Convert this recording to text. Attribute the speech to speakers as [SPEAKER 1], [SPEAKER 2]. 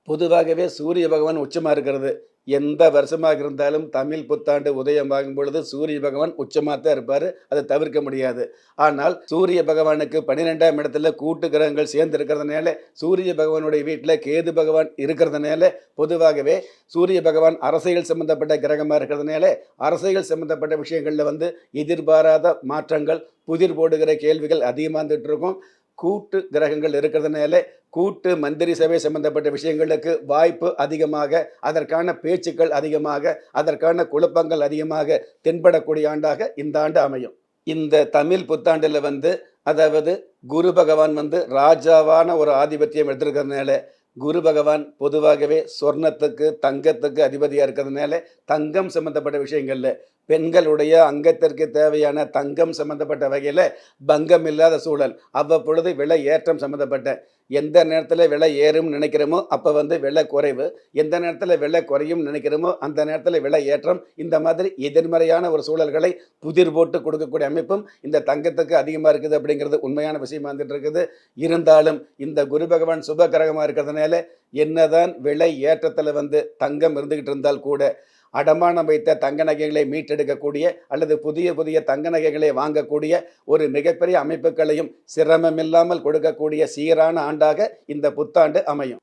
[SPEAKER 1] பொதுவாகவே சூரிய பகவான் உச்சமா இருக்கிறது. எந்த வருஷமாக இருந்தாலும் தமிழ் புத்தாண்டு உதயமாகும் பொழுது சூரிய பகவான் உச்சமா தான் இருப்பாரு. அத தவிர்க்க முடியாது. ஆனால் சூரிய பகவானுக்கு 12ஆம் இடத்துல கூட்டு கிரகங்கள் சேர்ந்து இருக்கிறதுனால, சூரிய பகவானுடைய வீட்ல கேது பகவான் இருக்கிறதுனால, பொதுவாகவே சூரிய பகவான் அரசியல் சம்பந்தப்பட்ட கிரகமா இருக்கிறதுனால, அரசியல் சம்பந்தப்பட்ட விஷயங்கள்ல எதிர்பாராத மாற்றங்கள், புதிர் போடுகிற கேள்விகள் அதிகமா வந்துட்டு இருக்கும். கூட்டு கிரகங்கள் இருக்கிறதுனால, கூட்டு மந்திரி சபை சம்பந்தப்பட்ட விஷயங்களுக்கு வாய்ப்பு அதிகமாக, அதற்கான பேச்சுக்கள் அதிகமாக, அதற்கான குழப்பங்கள் அதிகமாக தென்படக்கூடிய ஆண்டாக இந்த ஆண்டு அமையும். இந்த தமிழ் புத்தாண்டுல அதாவது குரு பகவான் ராஜாவான ஒரு ஆதிபத்தியம் எடுத்திருக்கிறதுனால, குரு பகவான் பொதுவாகவே சொர்ணத்துக்கு, தங்கத்துக்கு அதிபதியா இருக்கிறதுனால, தங்கம் சம்பந்தப்பட்ட விஷயங்கள்ல, பெண்களுடைய அங்கத்திற்கு தேவையான தங்கம் சம்பந்தப்பட்ட வகையில பங்கம் இல்லாத சூழல். அவ்வப்பொழுது விலை ஏற்றம் சம்பந்தப்பட்ட எந்த நேரத்தில விலை ஏறும்னு நினைக்கிறோமோ, அப்ப விலை குறைவு. எந்த நேரத்தில விலை குறையும்னு நினைக்கிறோமோ, அந்த நேரத்தில விலை ஏற்றம். இந்த மாதிரி எதிர்மறையான ஒரு சூழல்களை புதிர் போட்டு கொடுக்கக்கூடிய அமைப்பும் இந்த தங்கத்துக்கு அதிகமா இருக்குது அப்படிங்கிறது உண்மையான விஷயமா வந்துட்டு இருக்குது. இருந்தாலும் இந்த குரு பகவான் சுப கிரகமா இருக்கிறதுனால, என்னதான் விலை ஏற்றத்தில தங்கம் இருந்துகிட்டு இருந்தால் கூட, அடமானம் வைத்த தங்க நகைகளை மீட்டெடுக்கக்கூடிய அல்லது புதிய புதிய தங்க நகைகளை வாங்கக்கூடிய ஒரு மிகப்பெரிய அமைப்புகளையும் சிரமமில்லாமல் கொடுக்கக்கூடிய சீரான ஆண்டாக இந்த புத்தாண்டு அமையும்.